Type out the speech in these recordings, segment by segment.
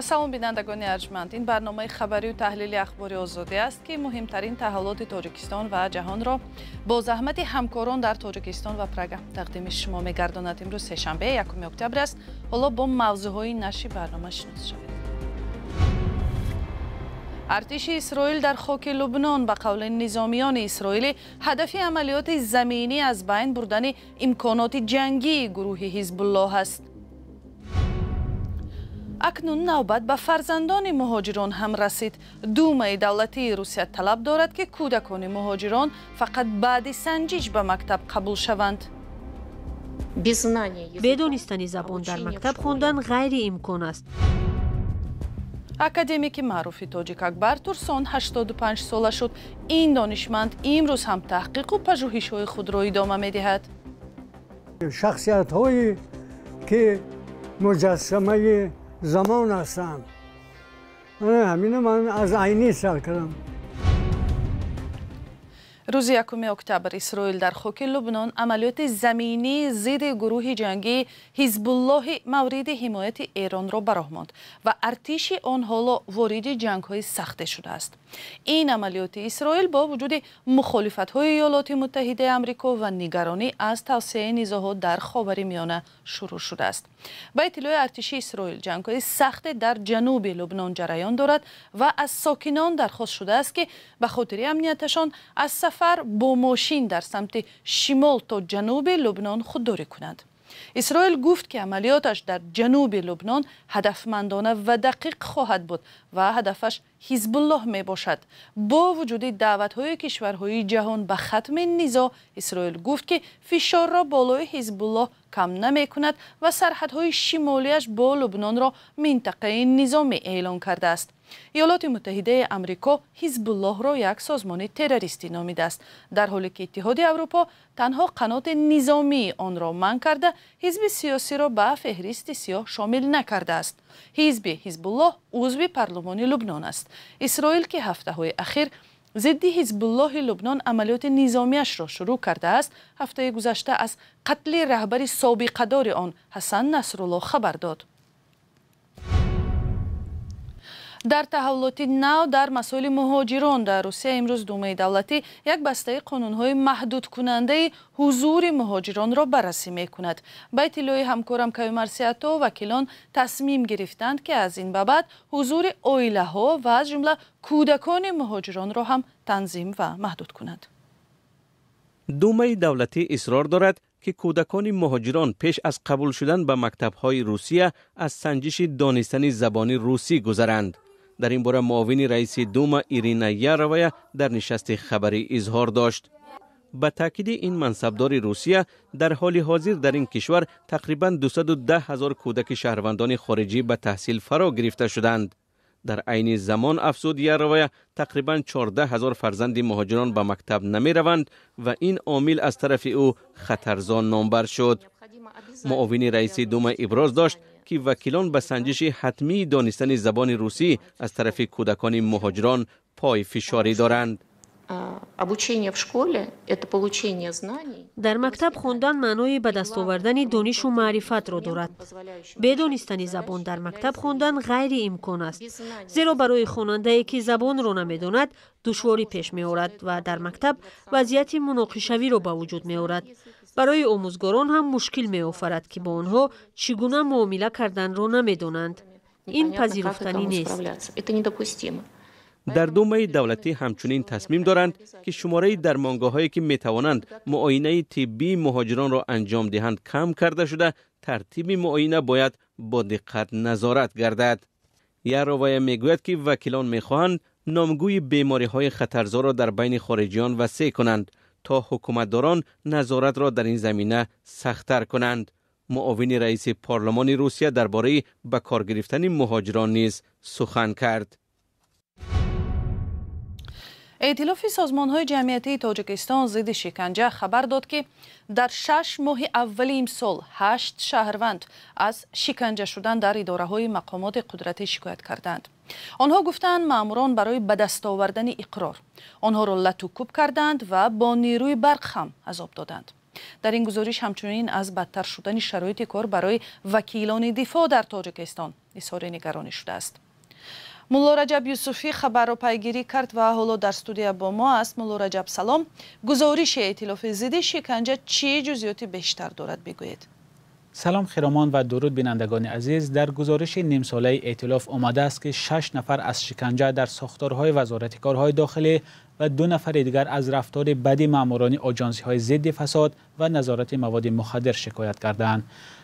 سلام بینندگان ارجمند، این برنامه خبری و تحلیلی اخباری آزادی است که مهمترین تحولات تاجیکستان و جهان را با زحمت همکاران در تاجیکستان و پراگ تقدیم شما می‌گرداند. امروز سه‌شنبه 1 اکتبر است. حالا با موضوعهای نشر برنامه شناس شوید. ارتش اسرائیل در خاک لبنان به قول نظامیان اسرائیلی هدف عملیات زمینی از بین بردن امکانات جنگی گروه حزب الله است. اکنون نوبت به فرزندان مهاجران هم رسید. دومای دولتی روسیه طلب دارد که کودکان مهاجران فقط بعد سنجش به مکتب قبول شوند. بدانستن زبان در مکتب خواندن غیر امکان است. اکادمیک معروف تاجیک اکبر تورسون 85 ساله شد. این دانشمند امروز هم تحقیق و پژوهش‌های خود را ادامه می‌دهد. شخصیت‌هایی که مجسمه زمان هستند. همین من از عینی سر کردم. روز 1 اکتبر اسرائیل در خاک لبنان عملیات زمینی ضد گروه جنگی حزب الله مورد حمایت ایران را براه ماند و ارتش آن حالا وارد جنگ‌های سخت شده است. این عملیات اسرائیل با وجود مخالفت‌های ایالات متحده آمریکا و نگرانی از توسعه نزاعات در خاورمیانه شروع شده است. با اطلاع ارتش اسرائیل جنگ‌های سخت در جنوب لبنان جریان دارد و از ساکنان درخواست شده است که به خاطر امنیتشان از سفر با ماشین در سمت شمال تا جنوب لبنان خودداری کنند. اسرائیل گفت که عملیاتش در جنوب لبنان هدفمندانه و دقیق خواهد بود و هدفش حزب الله می باشد. با وجود دعوت‌های کشورهای جهان به ختم نزاع، اسرائیل گفت که فشار را بالای حزب الله کم نمی کند و سرحدهای شمالیش با لبنان را منطقه نظامی اعلان کرده است. ایالات متحده آمریکا حزب الله را یک سازمان تروریستی نامیده است، در حالی که اتحاد اروپا تنها قنات نظامی آن را منع کرده، حزب سیاسی را به فهرست سیاه شامل نکرده است. حزب الله عضو پارلمان لبنان است. اسرائیل که هفته‌های اخیر ضد حزب الله لبنان عملیات نظامیش را شروع کرده است، هفته گذشته از قتل رهبر سابقه‌دار آن حسن نصرالله خبر داد. در تحولات نو در مسائل مهاجران در روسیه امروز دومای دولتی یک بسته قانون‌های محدود کننده حضور مهاجران را بررسی می‌کند. با اطلاع همکارم کیومر سیاتو، وکیلان تصمیم گرفتند که از این به بعد حضور عائله‌ها و از جمله کودکان مهاجران را هم تنظیم و محدود کنند. دومای دولتی اصرار دارد که کودکان مهاجران پیش از قبول شدن به مکتب‌های روسیه از سنجش دانستن زبان روسی گذرند. در این باره معاون رئیس دوما ایرینا یارویا در نشست خبری اظهار داشت. به تاکید این منصبدار روسیه در حال حاضر در این کشور تقریباً 210,000 کودک شهروندان خارجی به تحصیل فرا گرفته شدند. در عین زمان افزود یارویا تقریباً 14,000 فرزند مهاجران به مکتب نمی روند و این عامل از طرف او خطرزا نامبر شد. معاون رئیس دوما ابراز داشت که وکیلان به سنجش حتمی دانستن زبان روسی از طرف کودکان مهاجران پای فشاری دارند. در مکتب خواندن معنای به دست آوردن دانش و معرفت را دارد. بدانستن زبان در مکتب خواندن غیر امکان است، زیرا برای خواننده که زبان را نمی‌داند دشواری پیش می‌آورد و در مکتب وضعیت مناقشه‌ای را به وجود می‌آورد. برای آموزگاران هم مشکل می‌آفرد که با آنها چگونه معامله کردن را نمی‌دانند. این پذیرفتنی نیست. در دومای دولتی همچنین تصمیم دارند که شماره درمانگاه‌هایی که می‌توانند معاینه طبی مهاجران را انجام دهند کم کرده شده، ترتیب معاینه باید با دقت نظارت گردد. یارویا میگوید که وکیلان می‌خواهند نامگوی بیماری‌های خطرزا را در بین خارجیان وسیع کنند تا حکومتداران نظارت را در این زمینه سخت‌تر کنند. معاون رئیس پارلمان روسیه درباره به کار گرفتن مهاجران نیز سخن کرد. ائتلاف سازمان‌های جمعیتی تاجیکستان ضد شکنجه خبر داد که در 6 ماه اول امسال 8 شهروند از شکنجه شدن در اداره‌های مقامات قدرتی شکایت کردند. آنها گفتند ماموران برای به دست آوردن اقرار آنها را لطوکوب کردند و با نیروی برق هم عذاب دادند. در این گزارش همچنین از بدتر شدن شرایط کار برای وکیلان دفاع در تاجیکستان، اظهار نگرانی شده است. ملا رجب یوسفی خبر را پیگیری کرد و حالا در استودیو با ما است. ملا رجب سلام. گزارش ائتلاف ضد شکنجه چه جزئیات بیشتر دارد بگویید؟ سلام خیرامان و درود بینندگان عزیز. در گزارش نیم ساله ائتلاف آمده است که 6 نفر از شکنجه در ساختارهای وزارت کارهای داخلی و 2 نفر دیگر از رفتار بدی ماموران آژانسی‌های ضد فساد و نظارت مواد مخدر شکایت کردند.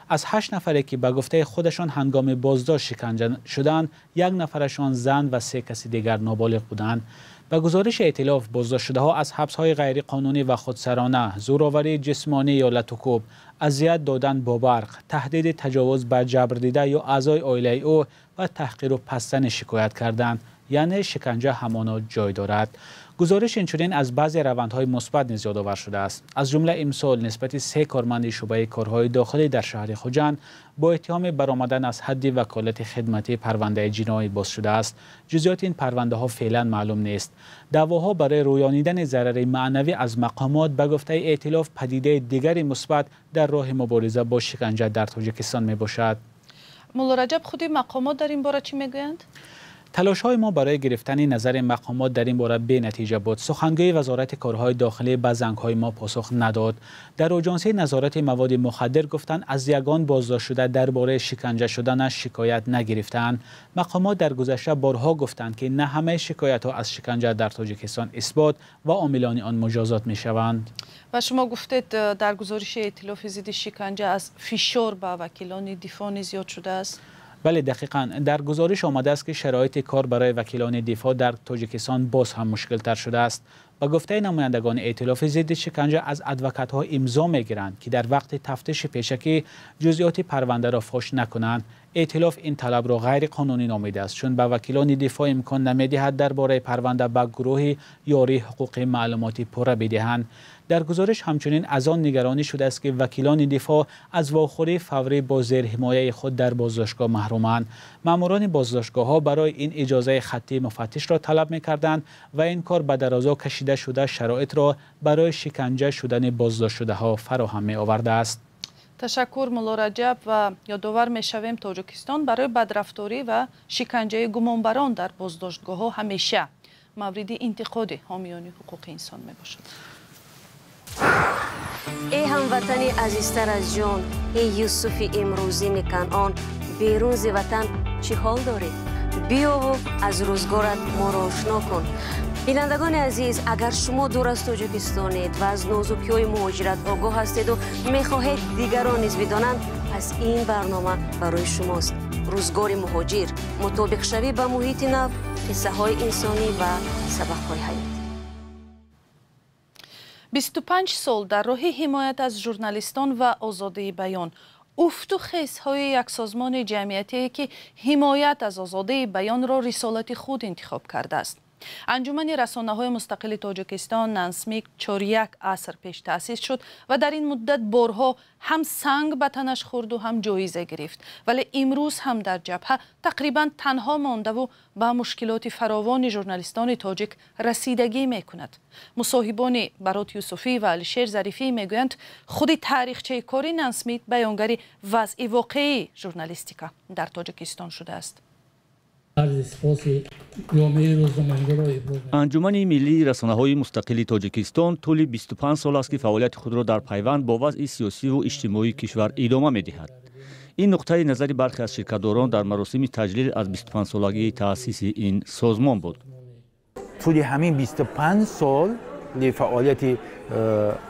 از 8 نفری که به گفته خودشان هنگام بازداشت شکنجه شدند، 1 نفرشان زن و 3 کس دیگر نابالغ بودند. به گزارش ائتلاف بازداشت شده ها از حبس‌های غیر قانونی و خودسرانه، زورآوری جسمانی یا لطوکوب، اذیت دادن با برق، تهدید تجاوز بر جبر دیده یا اعضای عائله او و تحقیر و پستن شکایت کردند، یعنی شکنجه همانا جای دارد. گزارش اینچنین از بعضی روندهای مثبت نیز یادآور شده است. از جمله امسال نسبت 3 کارمند شعبه کارهای داخلی در شهر خوجند با اتهام برآمدن از حد وکالت خدمتی پرونده جنایی باز شده است. جزئیات این پرونده ها فعلا معلوم نیست. دعواها برای رویانیدن ضرر معنوی از مقامات به گفته ائتلاف پدیده دیگری مثبت در راه مبارزه با شکنجه در تاجیکستان می باشد. ملا رجب، خودی مقامات در این باره چی میگویند؟ تلاش‌های ما برای گرفتن نظر مقامات در این باره بی نتیجه بود. سخنگوی وزارت کارهای داخلی به زنگ‌های ما پاسخ نداد. در آژانس نظارت مواد مخدر گفتند از یگان بازداشت شده درباره شکنجه شدنش شکایت نگرفتند. مقامات در گذشته بارها گفتند که نه همه شکایت‌ها از شکنجه در تاجیکستان اثبات و عاملان آن مجازات می‌شوند. و شما گفتید در گزارش ائتلاف ضد شکنجه از فشار به وکیلان دفاع زیاد شده است. بله دقیقاً در گزارش آمده است که شرایط کار برای وکیلان دفاع در تاجیکستان باز هم مشکل تر شده است. با گفته نمایندگان ائتلاف ضد شکنجه از ادوکات ها امضا میگیرند که در وقت تفتیش پیشکی جزئیات پرونده را فاش نکنند. ائتلاف این طلب را غیر قانونی نامیده است، چون به وکیلان دفاع امکان نمیدهد درباره پرونده به گروه یاری حقوقی معلوماتی پوره بدهند. در گزارش همچنین از آن نگرانی شده است که وکیلان دفاع از واخوری فوری با زیر حمایه خود در بازداشتگاه محرومند. ماموران بازداشتگاه ها برای این اجازه خطی مفتش را طلب می‌کردند و این کار به درازا کشیده شده شرایط را برای شکنجه شدن بازداشت شده ها فراهم می‌آورده است. تشکر ملا رجب. و یادآور می‌شویم تاجیکستان برای بدرفتاری و شکنجه گمانبران در بازداشتگاه ها همیشه مورد انتقاد حامیان حقوق انسان میباشد. ای هموطنی عزیزتر از جان، ای یوسف امروزین کنعان، بیرون ز وطن چی حال داری؟ بیا و از روزگارت ما را آشنا کن. بینندگان عزیز، اگر شما دور از تاجیکستانید و از نازکی‌های مهاجرت آگاه هستید و می‌خواهید دیگران نیز بدانند، پس این برنامه برای شماست. روزگار مهاجر، مطابق شوی به محیط نو، قصه‌های انسانی و سبق‌های حیاتی. 25 سال در راه حمایت از ژورنالیستان و آزادی بیان، افت و خیزهای یک سازمان جمعیتی که حمایت از آزادی بیان را رسالت خود انتخاب کرده است. انجمن رسانه‌های مستقل تاجیکستان نانسمیک 4 عصر پیش تأسیس شد و در این مدت بارها هم سنگ به تنش خورد و هم جایزه گرفت، ولی امروز هم در جبهه تقریبا تنها مانده و به مشکلات فراوان ژورنالیستان تاجیک رسیدگی میکند. مصاحبان برات یوسفی و علیشیر ظریفی میگویند خود تاریخچه کاری نانسمیک بیانگری وضع واقعی ژورنالیستیکا در تاجیکستان شده است. انجمن ملی رسانه‌های مستقل تاجیکستان طول 25 سال است که فعالیت خود را در پیوند با وضع سیاسی و اجتماعی کشور ادامه می‌دهد. این نقطه نظر برخی از شرکت‌داران در مراسم تجلیل از 25 سالگی تأسیس این سازمان بود. طول همین 25 سال فعالیت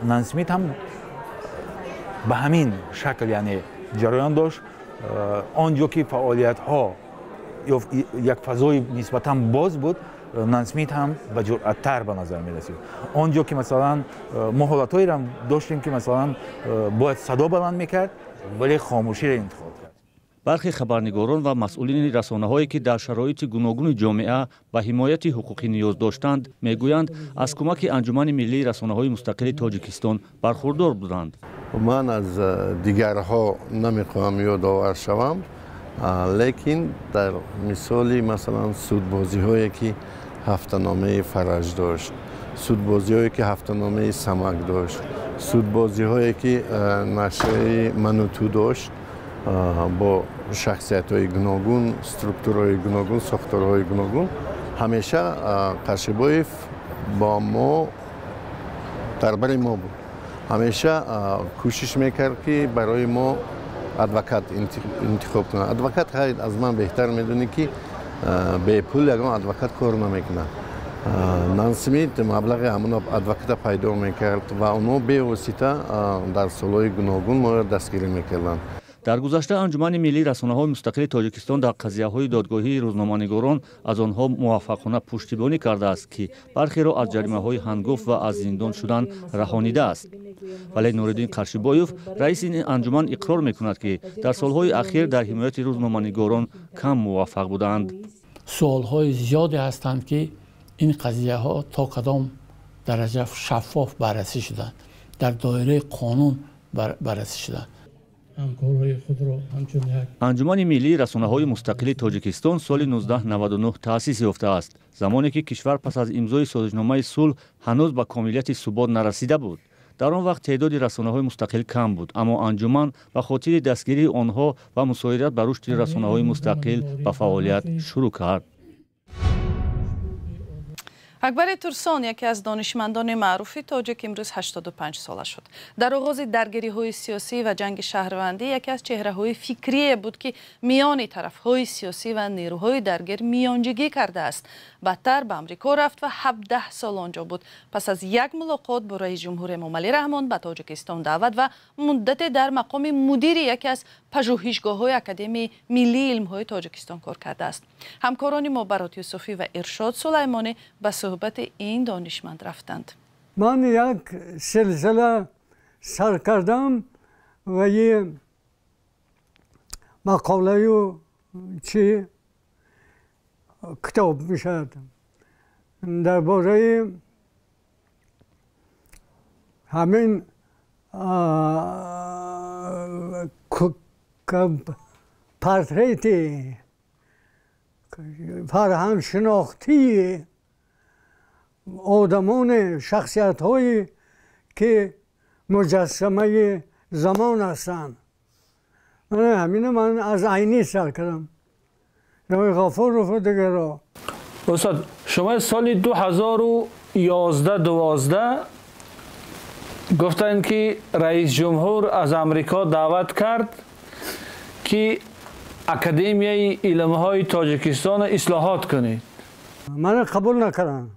نانسمیک هم به همین شکل یعنی جریان داشت. آنجا که فعالیت‌ها یک فضای نسبتاً باز بود، نانسمیک هم به جرأت‌تر به نظر می رسید. آنجا که مثلا ما حالت‌هایی را داشتیم که مثلا باید صدا بلند میکرد ولی خاموشی را انتخاب کرد. برخی خبرنگاران و مسئولین رسانه‌هایی که در شرایط گوناگون جامعه به حمایت حقوقی نیاز داشتند میگویند از کمک انجمن ملی رسانه‌های مستقل تاجیکستان برخوردار بودند. من از دیگرها نمیخواهم یادآور شوم، لیکن در مثالی مثلا سودبازی هایی که هفته‌نامه فرج داشت، سودبازی هایی که هفته‌نامه سمک داشت، سودبازی هایی که نشریه من و تو داشت، با شخصیت‌های گوناگون، استرکتورهای گوناگون، ساختارهای گوناگون، همیشه قرشبایف با ما در بر ما بود. همیشه کوشش میکرد که برای ما ادوکات انتخاب کنه. ادوکات خیلی از من بهتر میدونی که به پول یگان ادوکات کار نمیکنه. نان اسمیت مبلغ همون ادوکات پیدا میکرد و اونو به واسطه در سالهای گوناگون ما را دستگیری میکردند. در گذشته انجمن ملی رسانه‌های مستقل تاجیکستان در قضیه‌های دادگاهی روزنامه‌نگاران از آنها موفقانه پشتیبانی کرده است که برخی را از جریمه‌های هنگفت و از زندان شدن رهانیده است. ولی نورالدین قرشبایف رئیس این انجمن اقرار می‌کند که در سالهای اخیر در حمایت روزنامه‌نگاران کم موفق بودند. سوال‌های زیادی هستند که این قضیه‌ها تا کدام درجه شفاف بررسی شدند، در دایره قانون بررسی شدند. انجمن ملی رسانه‌های مستقل تاجیکستان سال 1999 تأسیس یافته است، زمانی که کشور پس از امضای سازشنامه صلح هنوز به کاملیت ثبات نرسیده بود. در آن وقت تعداد رسانه‌های مستقل کم بود، اما انجمن به خاطر دستگیری آنها و مساعدت به رشد رسانه‌های مستقل به فعالیت شروع کرد. اکبر ترسان یکی از دانشمندان معروف تاجیک امروز 85 ساله شد. در آغاز درگیری‌های سیاسی و جنگ شهروندی یکی از چهره‌های فکری بود که میان طرف‌های سیاسی و نیروهای درگیر میانجیگی کرده است. بعدتر به آمریکا رفت و 17 سال آنجا بود. پس از یک ملاقات با رئیس جمهور امامعلی رحمان به تاجیکستان دعوت و مدت در مقام مدیر یکی از پژوهشگاه‌های اکادمی ملی علم‌های تاجیکستان کار کرده است. همکاران ما برات یوسفی و ارشاد سلیمانی به صحبت این دانشمند رفتند. من یک سلسله سر کردم و یه مقاله و چی کتاب میشد درباره همین پورتریت فرهنگ شناختی آدمان شخصیت هایی که مجسمه زمان هستند. من از عینی سر کردم. نوی غفور رو دیگر را. استاد شما سال 2011 گفتن که رئیس جمهور از امریکا دعوت کرد که اکادمیای علم‌های تاجیکستان اصلاحات کنید. من قبول نکردم.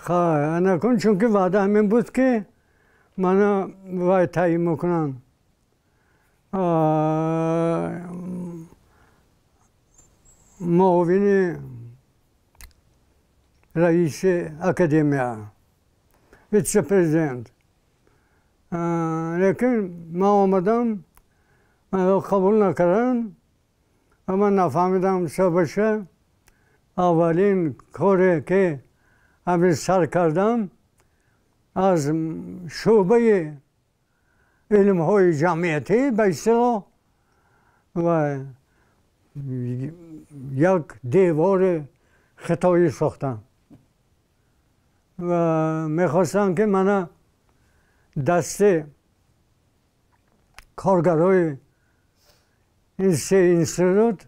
نکن چون که وعده همین بود که من باید تعیین میکنم معاون رئیس اکادمیا ویسه پرزیدنت. لیکن ما آمدم من قبول نکردم و من نفهمیدم چه باشه. اولین کاری که همین سر کردم از شعبه علم‌های جمعیتی به اصطلاح و یک دیوار خطایی ساختم و میخواستم که من دست کارگرای این سه اینستیتوت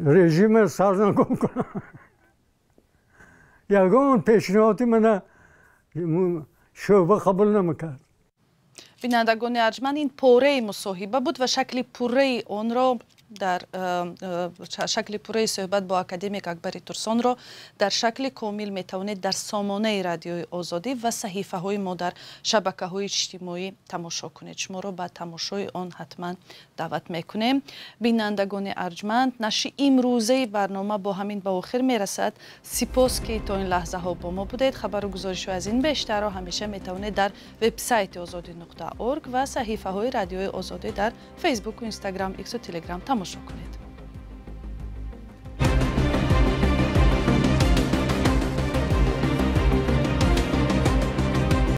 رژیم سرنگون کنم. یگان پیشنهادی من شعبه قبول نمیکرد. بینندگان ارجمند این پوره مصاحبه بود و شکل پوره آن را در شکل پوره صحبت با اکادمیک اکبر ترسان را در شکل کامل میتوانید در سامانه رادیوی آزادی و صحیفه های ما در شبکه های اجتماعی تماشا کنید. شما را به تماشای آن حتما دعوت میکنیم. بینندگان ارجمند نشر امروزه برنامه با همین به آخر میرسد. سپاس که تا این لحظه ها با ما بودید. خبر و گزارش از این بیشتر را همیشه میتوانید در وبسایت azadi.org و صحیفه های رادیوی آزادی در فیسبوک و اینستاگرام، ایکس و تلگرام تماشا کنید.